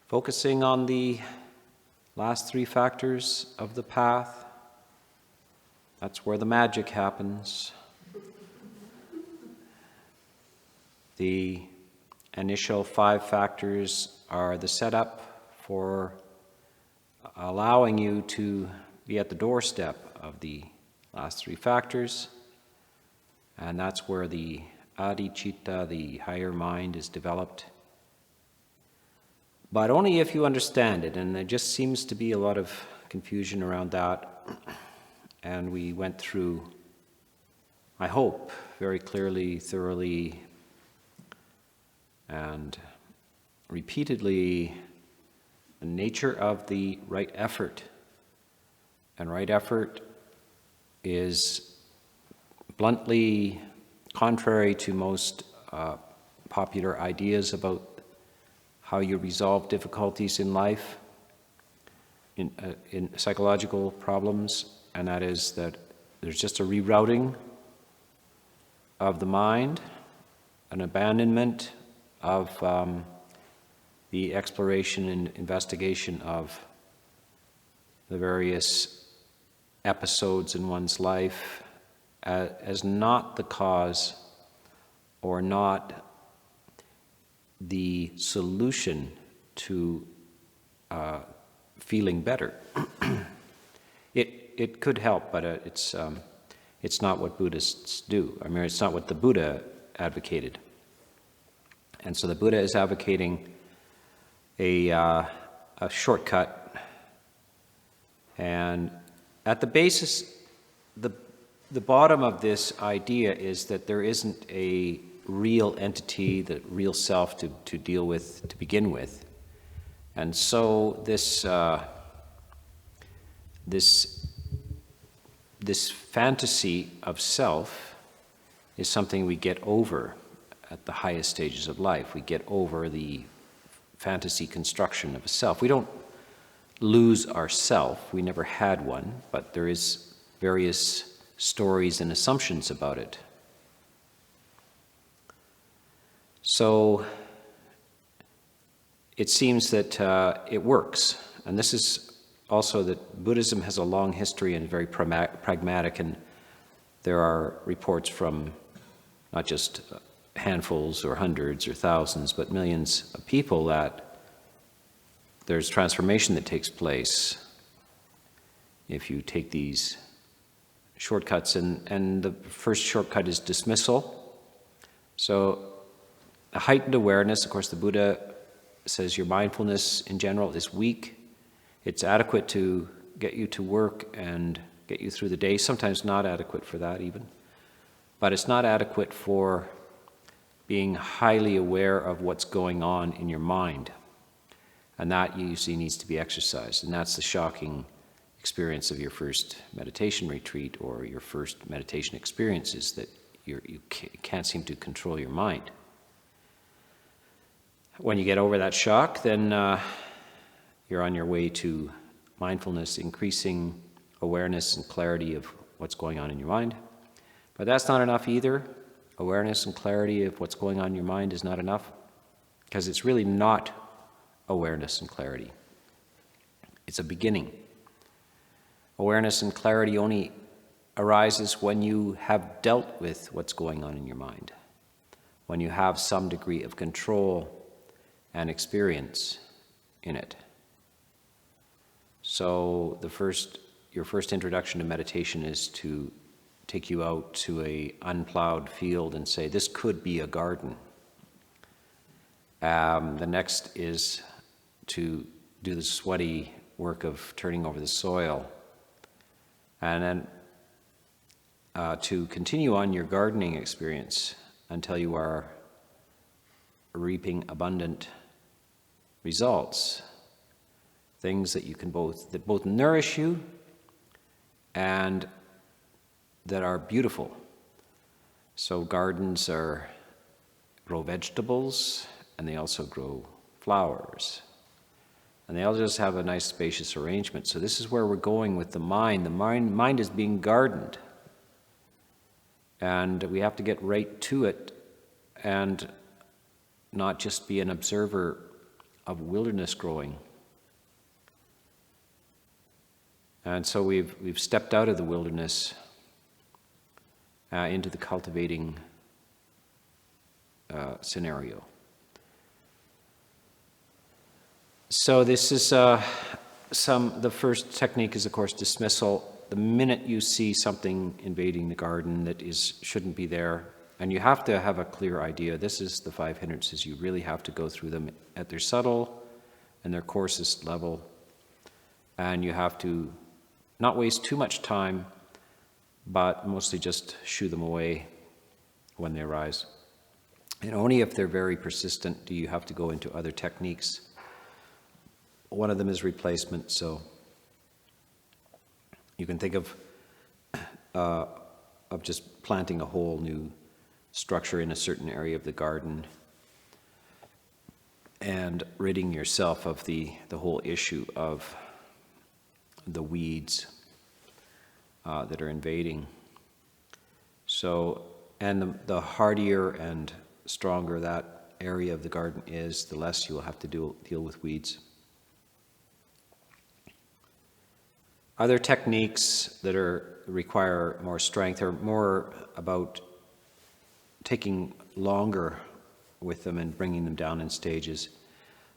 Focusing on the last three factors of the path. That's where the magic happens. The initial 5 factors are the setup for allowing you to be at the doorstep of the last 3 factors. And that's where the adhicitta, the higher mind, is developed. But only if you understand it, and there just seems to be a lot of confusion around that. And we went through, I hope, very clearly, thoroughly, and repeatedly, the nature of the right effort. And right effort is bluntly contrary to most popular ideas about how you resolve difficulties in life, in psychological problems, and that is that there's just a rerouting of the mind, an abandonment of the exploration and investigation of the various episodes in one's life as not the cause or not the solution to feeling better. It could help, but it's not what Buddhists do. I mean, it's not what the Buddha advocated. And so the Buddha is advocating a shortcut. And at the basis, the bottom of this idea is that there isn't a real entity, the real self to deal with to begin with. And so this fantasy of self is something we get over at the highest stages of life. We get over the fantasy construction of a self. We don't lose our self. We never had one, but there is various stories and assumptions about it. So it seems that it works. And this is also that Buddhism has a long history and very pragmatic, and there are reports from not just handfuls or hundreds or thousands, but millions of people that there's transformation that takes place if you take these shortcuts. And the first shortcut is dismissal. So a heightened awareness, of course, the Buddha says your mindfulness in general is weak. It's adequate to get you to work and get you through the day, sometimes not adequate for that even. But it's not adequate for being highly aware of what's going on in your mind. And that usually needs to be exercised. And that's the shocking experience of your first meditation retreat or your first meditation experiences, that you can't seem to control your mind. When you get over that shock, then you're on your way to mindfulness, increasing awareness and clarity of what's going on in your mind. But that's not enough either. Awareness and clarity of what's going on in your mind is not enough, because it's really not awareness and clarity. It's a beginning. Awareness and clarity only arises when you have dealt with what's going on in your mind, when you have some degree of control and experience in it. So your first introduction to meditation is to take you out to a unplowed field and say, this could be a garden. The next is to do the sweaty work of turning over the soil. And then to continue on your gardening experience until you are reaping abundant results. Things that both nourish you and that are beautiful. So gardens grow vegetables, and they also grow flowers. And they all just have a nice spacious arrangement. So this is where we're going with the mind. The mind is being gardened. And we have to get right to it and not just be an observer of wilderness growing. And so we've stepped out of the wilderness into the cultivating scenario. So this is the first technique is, of course, dismissal. The minute you see something invading the garden that shouldn't be there, and you have to have a clear idea, this is the 5 hindrances. You really have to go through them at their subtle and their coarsest level. And you have to not waste too much time, but mostly just shoo them away when they arise. And only if they're very persistent do you have to go into other techniques. One of them is replacement, so you can think of just planting a whole new structure in a certain area of the garden and ridding yourself of the whole issue of the weeds that are invading. So, and the hardier and stronger that area of the garden is, the less you will have to deal with weeds. Other techniques that require more strength are more about taking longer with them and bringing them down in stages.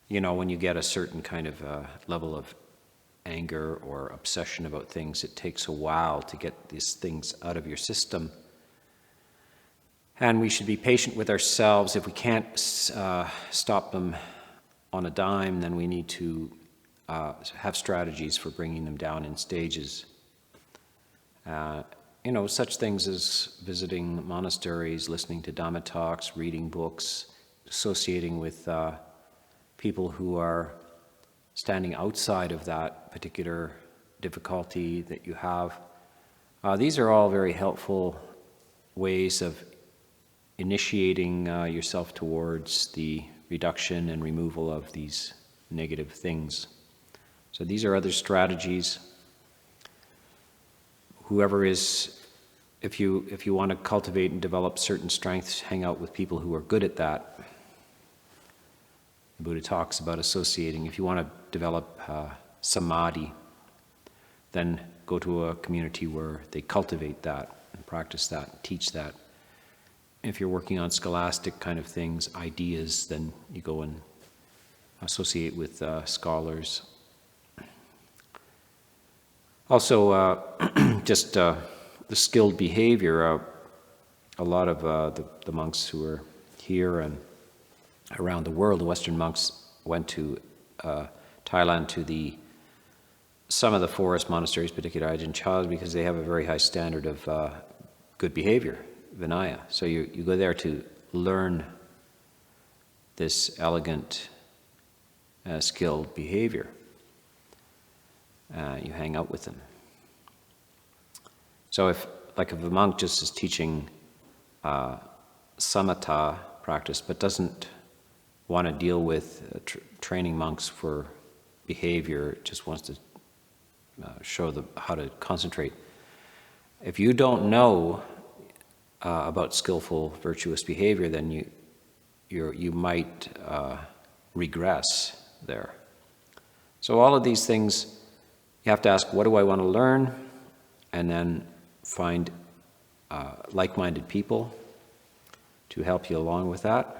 You know, when you get a certain kind of level of anger or obsession about things, it takes a while to get these things out of your system. And we should be patient with ourselves. If we can't stop them on a dime, then we need to have strategies for bringing them down in stages. Such things as visiting monasteries, listening to Dhamma talks, reading books, associating with people who are standing outside of that particular difficulty that you have. These are all very helpful ways of initiating yourself towards the reduction and removal of these negative things. So these are other strategies. If you want to cultivate and develop certain strengths, hang out with people who are good at that. The Buddha talks about associating. If you want to develop samadhi, then go to a community where they cultivate that and practice that and teach that. If you're working on scholastic kind of things, ideas, then you go and associate with scholars. Also, just the skilled behavior. A lot of the monks who are here and around the world, the Western monks, went to Thailand to some of the forest monasteries, particularly Ajahn, because they have a very high standard of good behavior, Vinaya. So you go there to learn this elegant, skilled behavior. You hang out with them. So if a monk just is teaching samatha practice, but doesn't want to deal with training monks for behavior, just wants to show how to concentrate. If you don't know about skillful, virtuous behavior, then you might regress there. So all of these things, you have to ask, what do I want to learn? And then find like-minded people to help you along with that.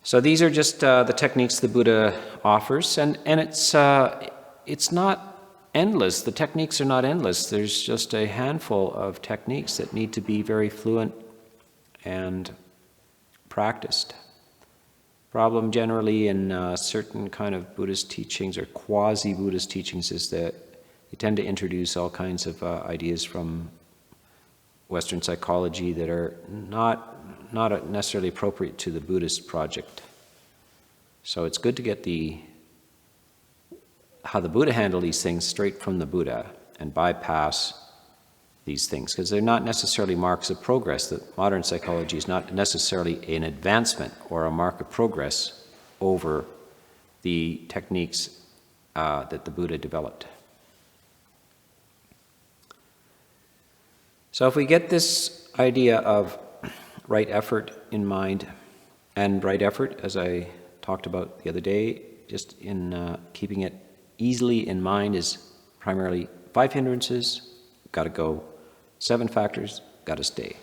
So these are just the techniques the Buddha offers, and it's not endless. The techniques are not endless. There's just a handful of techniques that need to be very fluent and practiced. Problem generally in certain kind of Buddhist teachings or quasi-Buddhist teachings is that you tend to introduce all kinds of ideas from Western psychology that are not necessarily appropriate to the Buddhist project. So it's good to get how the Buddha handled these things straight from the Buddha and bypass these things, because they're not necessarily marks of progress. That modern psychology is not necessarily an advancement or a mark of progress over the techniques that the Buddha developed. So if we get this idea of right effort in mind, And right effort, as I talked about the other day, just in keeping it easily in mind, is primarily 5 hindrances, got to go, 7 factors, got to stay.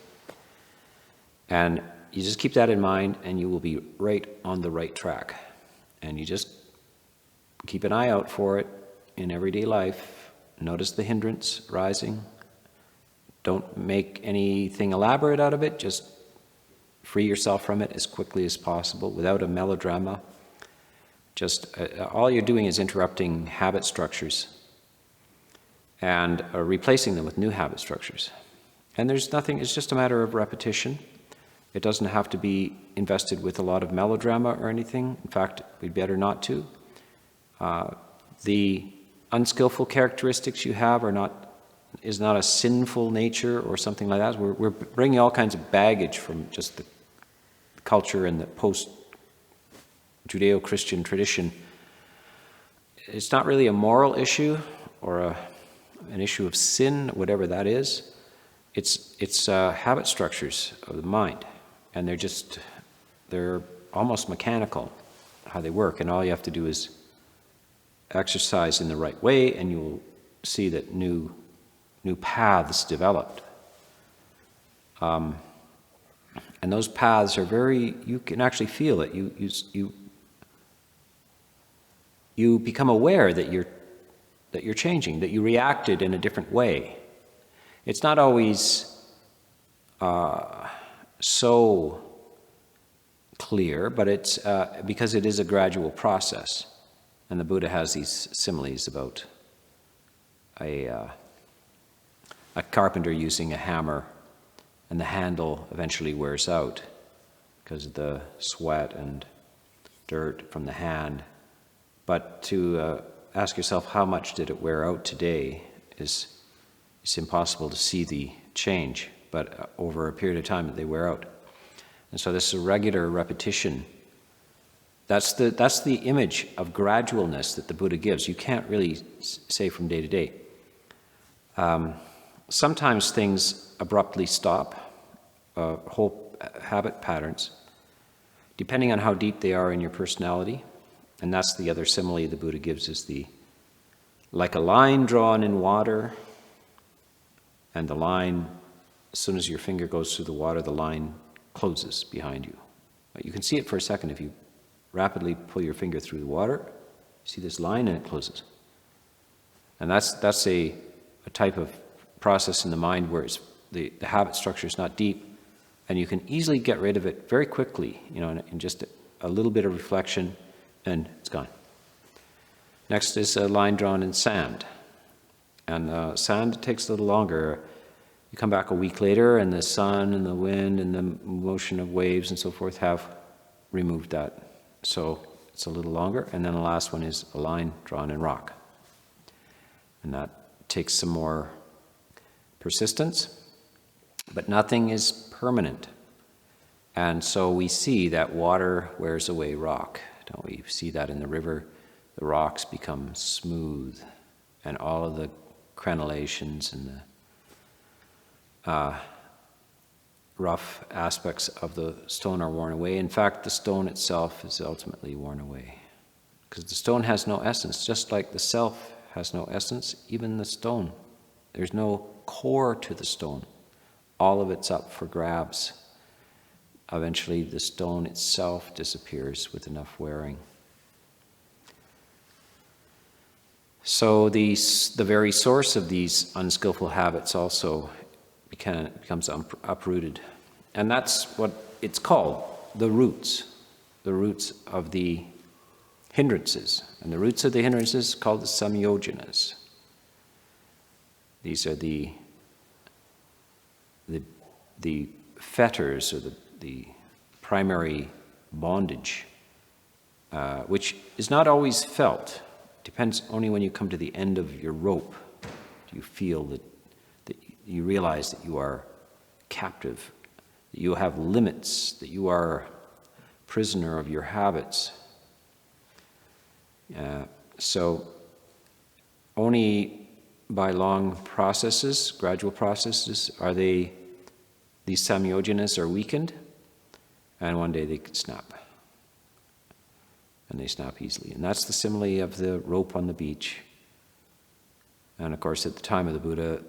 And you just keep that in mind and you will be right on the right track. And you just keep an eye out for it in everyday life. Notice the hindrance rising. Don't make anything elaborate out of it, just free yourself from it as quickly as possible without a melodrama. Just all you're doing is interrupting habit structures and replacing them with new habit structures. And there's nothing, it's just a matter of repetition. It doesn't have to be invested with a lot of melodrama or anything. In fact, we'd better not to. The unskillful characteristics you have is not a sinful nature or something like that. We're bringing all kinds of baggage from just the culture and the post-Judeo-Christian tradition. It's not really a moral issue or an issue of sin, whatever that is. It's habit structures of the mind. And they're almost mechanical, how they work. And all you have to do is exercise in the right way, and you will see that new paths developed. And those paths are you can actually feel it. You become aware that you're changing, that you reacted in a different way. It's not always so clear, but it's because it is a gradual process. And the Buddha has these similes about a carpenter using a hammer, and the handle eventually wears out because of the sweat and dirt from the hand. But to ask yourself how much did it wear out today it's impossible to see the change, but over a period of time they wear out. And so this is a regular repetition. That's the image of gradualness that the Buddha gives. You can't really say from day to day. Sometimes things abruptly stop, whole habit patterns, depending on how deep they are in your personality. And that's the other simile the Buddha gives, is like a line drawn in water, and the line, as soon as your finger goes through the water, the line closes behind you. You can see it for a second if you rapidly pull your finger through the water. You see this line and it closes. And that's a type of process in the mind where the habit structure is not deep, and you can easily get rid of it very quickly, in just a little bit of reflection, and it's gone. Next is a line drawn in sand. And sand takes a little longer. You come back a week later, and the sun and the wind and the motion of waves and so forth have removed that. So it's a little longer. And then the last one is a line drawn in rock. And that takes some more persistence, but nothing is permanent. And so we see that water wears away rock, don't we? We see that in the river. The rocks become smooth, and all of the crenellations and the rough aspects of the stone are worn away. In fact, the stone itself is ultimately worn away, because the stone has no essence, just like the self has no essence, even the stone. There's no core to the stone. All of it's up for grabs. Eventually, the stone itself disappears with enough wearing. So the very source of these unskillful habits also becomes uprooted. And that's what it's called, the roots of the hindrances. And the roots of the hindrances are called the samyojanas. These are the fetters, or the primary bondage, which is not always felt. Depends only when you come to the end of your rope. Do you feel that you realize that you are captive, that you have limits, that you are a prisoner of your habits. So only by long processes, gradual processes, these samyojanas are weakened. And one day they could snap. And they snap easily. And that's the simile of the rope on the beach. And of course, at the time of the Buddha,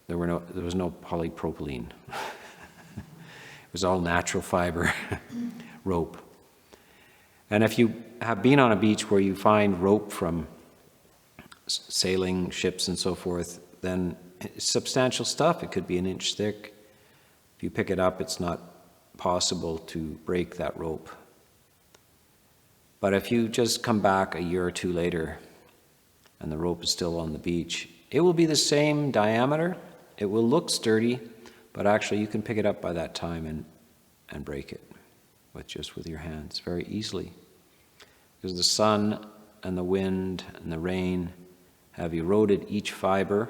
there was no polypropylene. It was all natural fiber rope. And if you have been on a beach where you find rope from sailing ships and so forth, then it's substantial stuff. It could be an inch thick. If you pick it up, it's not possible to break that rope. But if you just come back a year or two later and the rope is still on the beach, it will be the same diameter. It will look sturdy, but actually you can pick it up by that time and break it with your hands very easily. Because the sun and the wind and the rain have eroded each fiber,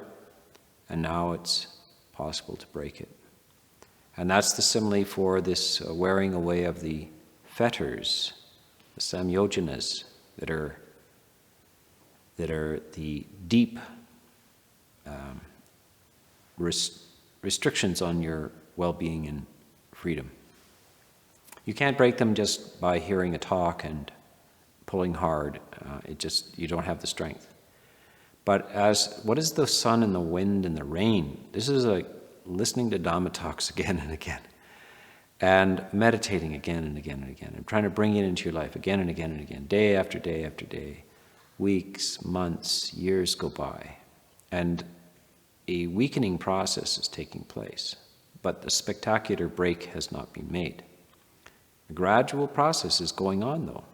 and now it's possible to break it. And that's the simile for this wearing away of the fetters, the samyojanas, that are the deep restrictions on your well-being and freedom. You can't break them just by hearing a talk and pulling hard. You don't have the strength. But what is the sun and the wind and the rain? This is like listening to Dhamma talks again and again, and meditating again and again and again, and trying to bring it into your life again and again and again, day after day after day. Weeks, months, years go by, and a weakening process is taking place, but the spectacular break has not been made. A gradual process is going on, though.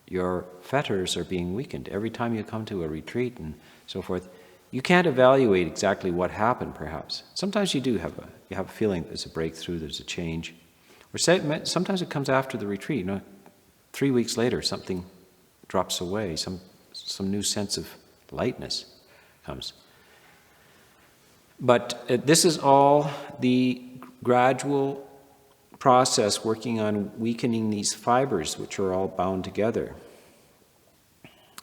Your fetters are being weakened. Every time you come to a retreat and so forth, you can't evaluate exactly what happened, perhaps. Sometimes you do have a feeling there's a breakthrough, there's a change. Or sometimes it comes after the retreat. 3 weeks later, something drops away, some new sense of lightness comes. But this is all the gradual process working on weakening these fibers, which are all bound together.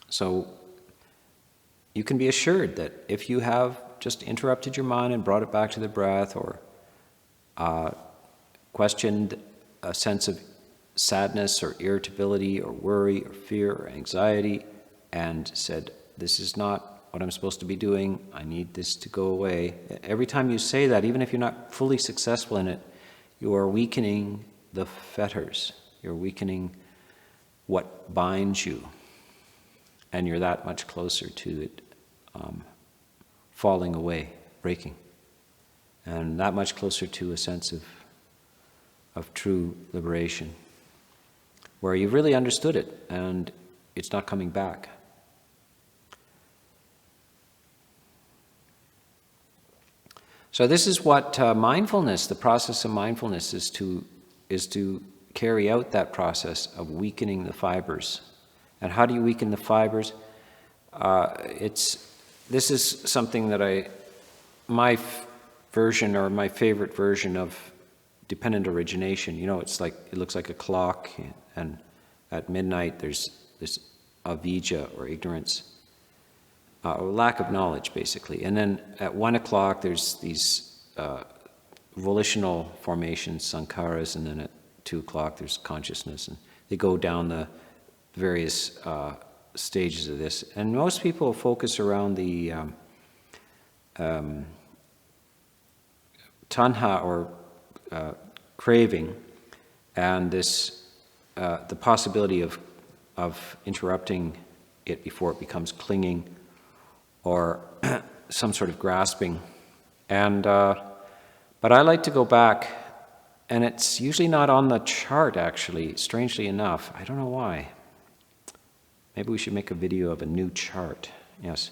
So you can be assured that if you have just interrupted your mind and brought it back to the breath, or questioned a sense of sadness or irritability or worry or fear or anxiety, and said, this is not what I'm supposed to be doing, I need this to go away. Every time you say that, even if you're not fully successful in it, you are weakening the fetters. You're weakening what binds you. And you're that much closer to it falling away, breaking. And that much closer to a sense of true liberation, where you've really understood it and it's not coming back. So this is what mindfulness, the process of mindfulness, is to carry out that process of weakening the fibers. And how do you weaken the fibers? This is something that my version, or my favorite version of dependent origination. It looks like a clock, and at midnight there's this avijja, or ignorance, or lack of knowledge, basically. And then at 1 o'clock there's these volitional formations, sankharas, and then at 2 o'clock there's consciousness, and they go down the various stages of this. And most people focus around the tanha, or craving, and this the possibility of interrupting it before it becomes clinging, or some sort of grasping. And but I like to go back, and it's usually not on the chart, actually, strangely enough. I don't know why. Maybe we should make a video of a new chart. Yes,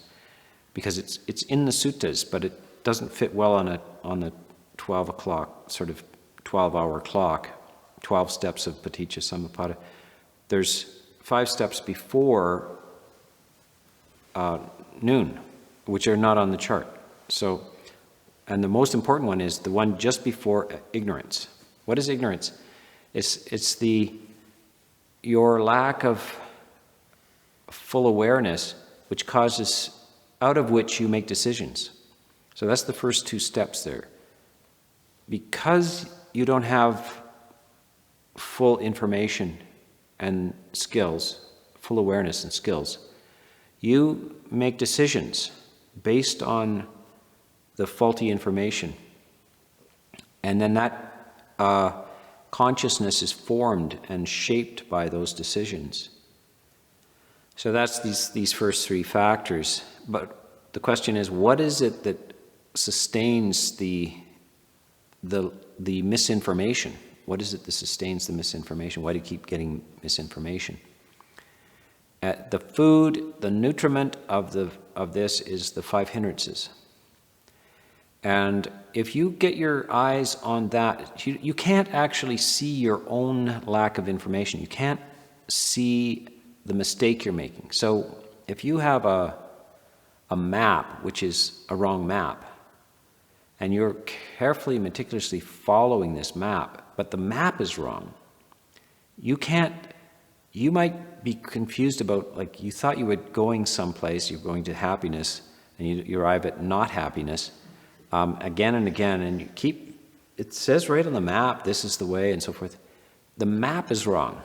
because it's in the suttas, but it doesn't fit well on the 12 o'clock, sort of 12-hour clock, 12 steps of Paticca Samuppada. There's 5 steps before noon, which are not on the chart. So, and the most important one is the one just before ignorance. What is ignorance? It's your lack of full awareness, which causes, out of which you make decisions. So that's the first 2 steps there. Because you don't have full information and skills, full awareness and skills, you make decisions based on the faulty information. And then that consciousness is formed and shaped by those decisions. So that's these first three factors. But the question is, what is it that sustains the misinformation? What is it that sustains the misinformation? Why do you keep getting misinformation? The food, the nutriment of this is the 5 hindrances. And if you get your eyes on that, you can't actually see your own lack of information. You can't see the mistake you're making. So if you have a map, which is a wrong map, and you're carefully, meticulously following this map, but the map is wrong, you might be confused about, like, you thought you were going someplace, you're going to happiness, and you arrive at not happiness, again and again, and it says right on the map, this is the way, and so forth. The map is wrong.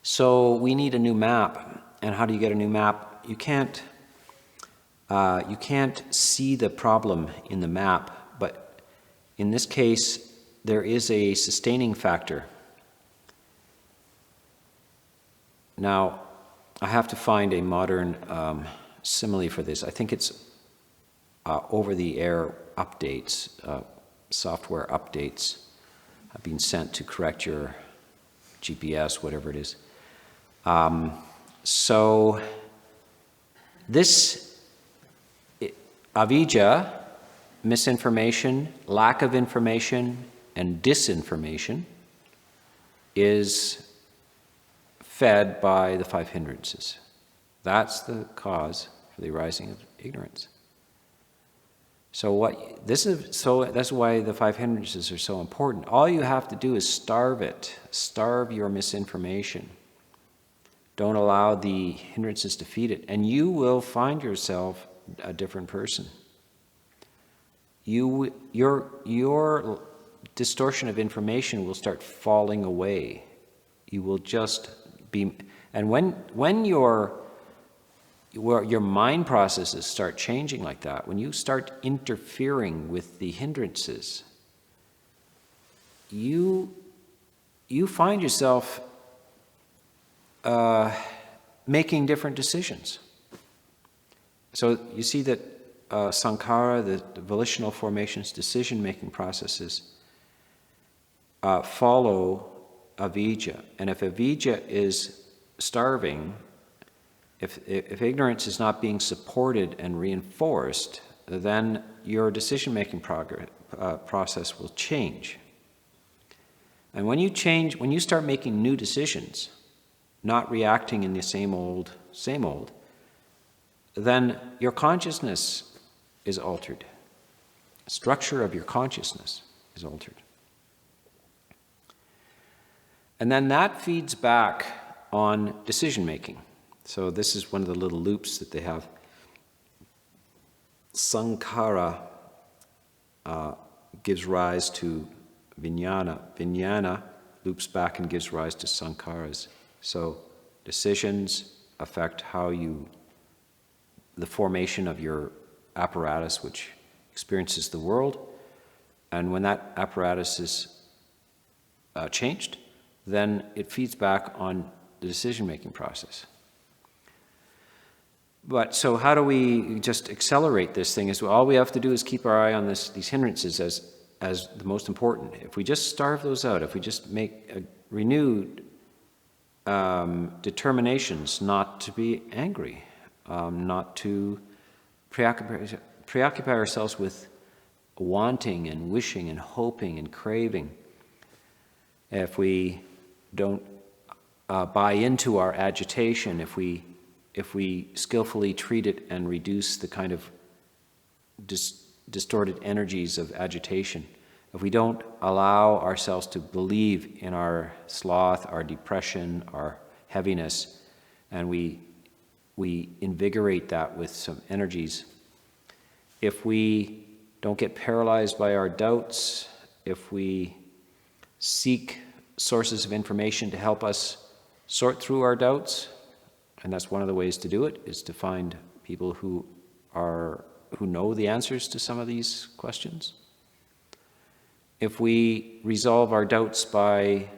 So we need a new map. And how do you get a new map? You can't see the problem in the map, but in this case, there is a sustaining factor. Now, I have to find a modern simile for this. I think it's over-the-air updates, software updates have been sent to correct your GPS, whatever it is. So this avijja, misinformation, lack of information, and disinformation is fed by the 5 hindrances. That's the cause for the arising of ignorance. So that's why the 5 hindrances are so important. All you have to do is starve it. Starve your misinformation. Don't allow the hindrances to feed it, and you will find yourself a different person. Your distortion of information will start falling away. You will just be, and when your mind processes start changing like that, when you start interfering with the hindrances, you find yourself making different decisions. So you see that sankhara, the volitional formations, decision-making processes, follow avijja. And if avijja is starving, if ignorance is not being supported and reinforced, then your decision-making process will change. And when you start making new decisions, not reacting in the same old, then your consciousness is altered. The structure of your consciousness is altered. And then that feeds back on decision-making. So this is one of the little loops that they have. Sankhara gives rise to vijnana. Vijnana loops back and gives rise to sankharas. So decisions affect the formation of your apparatus which experiences the world. And when that apparatus is changed, then it feeds back on the decision-making process. But so how do we just accelerate this thing? All we have to do is keep our eye on these hindrances as the most important. If we just starve those out, if we just make a renewed determinations not to be angry, not to preoccupy ourselves with wanting and wishing and hoping and craving. If we don't buy into our agitation, if we skillfully treat it and reduce the kind of distorted energies of agitation, if we don't allow ourselves to believe in our sloth, our depression, our heaviness, and we invigorate that with some energies, if we don't get paralyzed by our doubts, if we seek sources of information to help us sort through our doubts, and that's one of the ways to do it, is to find people who know the answers to some of these questions. If we resolve our doubts by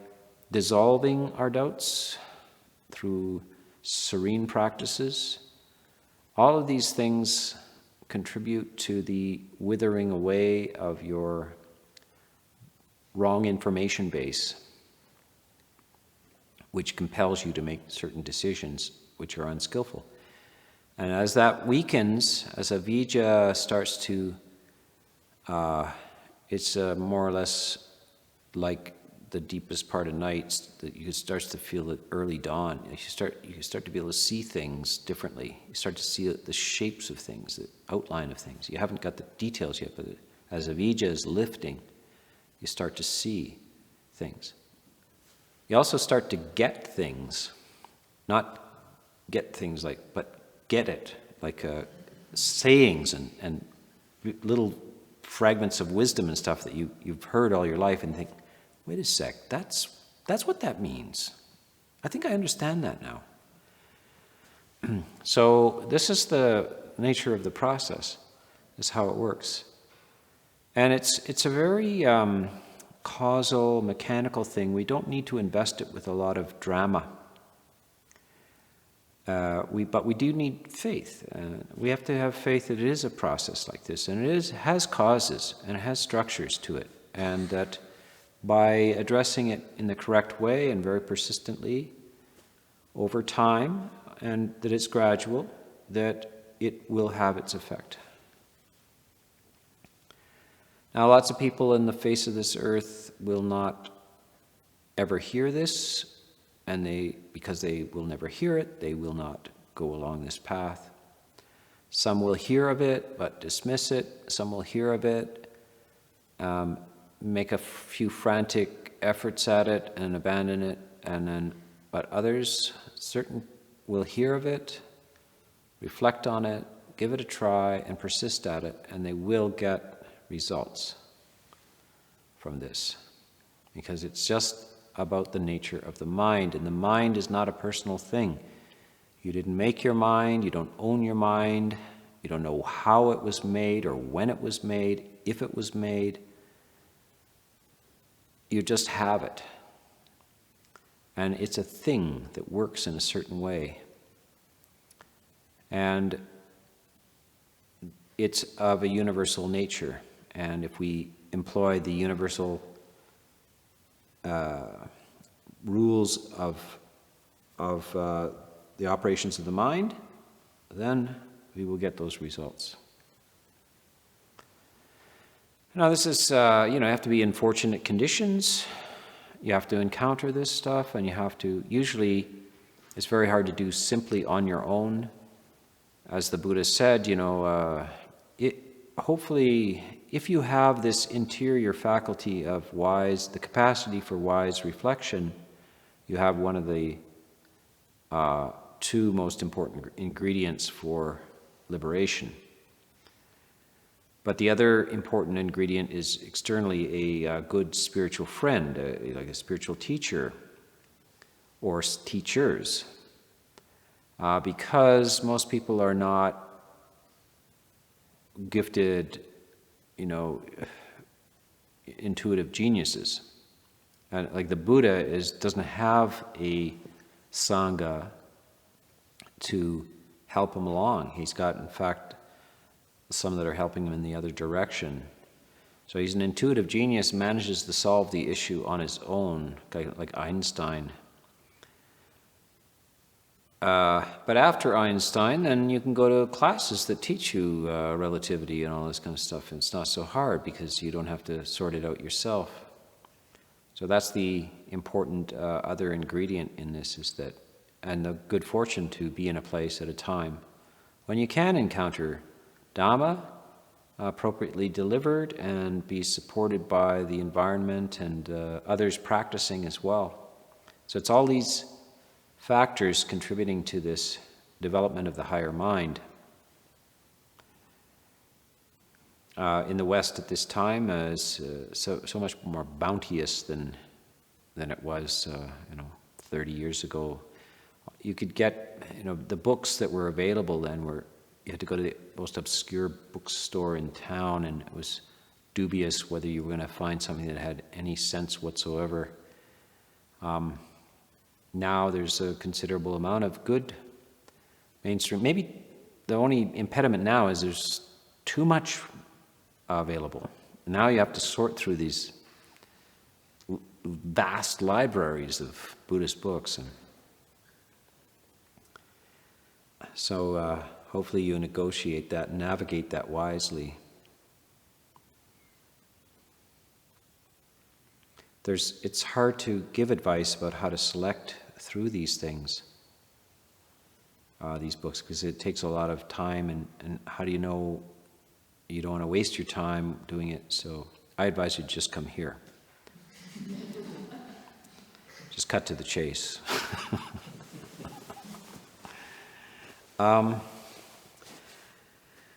dissolving our doubts through serene practices, all of these things contribute to the withering away of your wrong information base, which compels you to make certain decisions which are unskillful. And as that weakens, as avijja starts to, it's more or less like the deepest part of night, that you start to feel the early dawn. You start to be able to see things differently. You start to see the shapes of things, the outline of things. You haven't got the details yet, but as avijja is lifting, you start to see things. You also start to get things, not get things but get it, like sayings and little fragments of wisdom and stuff that you've heard all your life and think, wait a sec, that's what that means. I think I understand that now. So this is the nature of the process. This is how it works. And it's a very causal, mechanical thing. We don't need to invest it with a lot of drama. But we do need faith. We have to have faith that it is a process like this, and it has causes and it has structures to it, and that by addressing it in the correct way and very persistently over time, and that it's gradual, that it will have its effect. Now, lots of people in the face of this earth will not ever hear this, and because they will never hear it, they will not go along this path. Some will hear of it but dismiss it. Some will hear of it, make a few frantic efforts at it and abandon it, but others, certain, will hear of it, reflect on it, give it a try, and persist at it, and they will get results from this, because it's just about the nature of the mind, and the mind is not a personal thing. You didn't make your mind, you don't own your mind, you don't know how it was made or when it was made, if it was made. You just have it. And it's a thing that works in a certain way. And it's of a universal nature. And if we employ the universal rules of the operations of the mind, then we will get those results. Now, this is, you have to be in fortunate conditions. You have to encounter this stuff, and you have to, usually, it's very hard to do simply on your own. As the Buddha said, hopefully, if you have this interior faculty of the capacity for wise reflection, you have one of the two most important ingredients for liberation. But the other important ingredient is externally a good spiritual friend, like a spiritual teacher or teachers, because most people are not gifted, intuitive geniuses. And like the Buddha doesn't have a sangha to help him along. He's got, in fact, some that are helping him in the other direction. So he's an intuitive genius, manages to solve the issue on his own, like Einstein. But after Einstein, then you can go to classes that teach you relativity and all this kind of stuff, and it's not so hard because you don't have to sort it out yourself. So that's the important other ingredient in this, is that, and the good fortune to be in a place at a time when you can encounter Dhamma appropriately delivered and be supported by the environment and others practicing as well. So it's all these factors contributing to this development of the higher mind. In the West at this time is so much more bounteous than than it was, 30 years ago. You could get, the books that were available then you had to go to the most obscure bookstore in town, and it was dubious whether you were going to find something that had any sense whatsoever. Now there's a considerable amount of good mainstream. Maybe the only impediment now is there's too much available. Now you have to sort through these vast libraries of Buddhist books. And so hopefully you negotiate that and navigate that wisely. It's hard to give advice about how to select through these things, these books, because it takes a lot of time, and how do you know you don't want to waste your time doing it? So I advise you just come here. Just cut to the chase.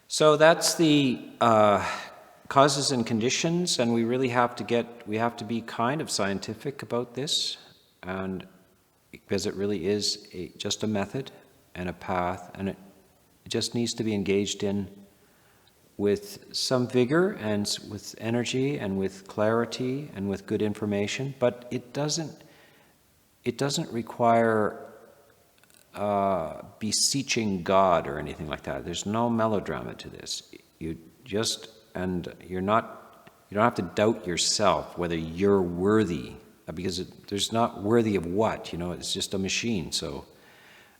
So that's the causes and conditions, and we really have to be kind of scientific about this, and because it really is just a method and a path, and it just needs to be engaged in with some vigor and with energy and with clarity and with good information, but it doesn't require beseeching God or anything like that. There's no melodrama to this. You don't have to doubt yourself whether you're worthy, because there's not worthy of what, it's just a machine. So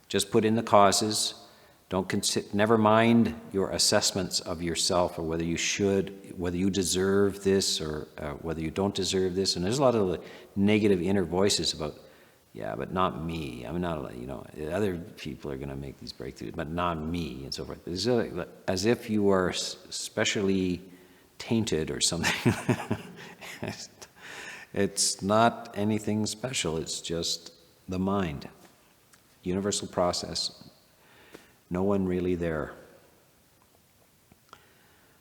just put in the causes. Never mind your assessments of yourself, or whether you deserve this, or whether you don't deserve this. And there's a lot of negative inner voices about, yeah, but not me. I'm not, other people are going to make these breakthroughs, but not me, and so forth. It's as if you are specially tainted or something. It's not anything special. It's just the mind. Universal process. No one really there.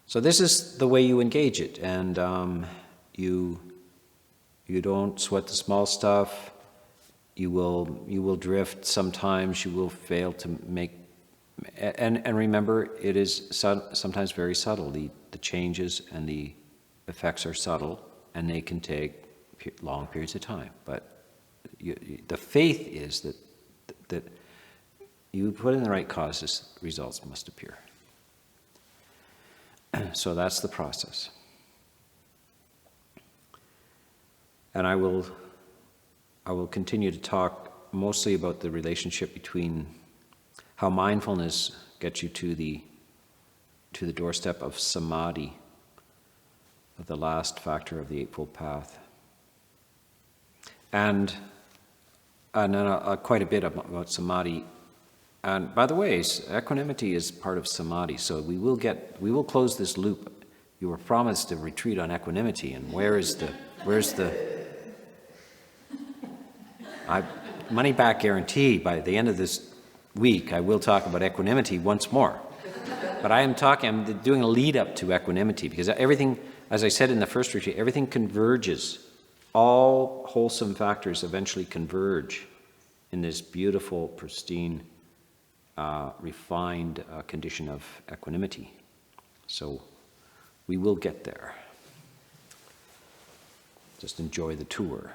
So this is the way you engage it, and you don't sweat the small stuff. You will drift sometimes. You will fail to make, and remember, it is sometimes very subtle. The changes and the effects are subtle, and they can take long periods of time. But the faith is that you put in the right causes, results must appear. So that's the process. And I will continue to talk mostly about the relationship between how mindfulness gets you to the doorstep of samadhi, of the last factor of the Eightfold Path. And then quite a bit about samadhi. And by the way, equanimity is part of samadhi, so we will close this loop. You were promised a retreat on equanimity, and where's the money back guarantee. By the end of this week, I will talk about equanimity once more. But I'm doing a lead up to equanimity, because everything, as I said in the first retreat, everything converges. All wholesome factors eventually converge in this beautiful, pristine, refined condition of equanimity. So we will get there. Just enjoy the tour.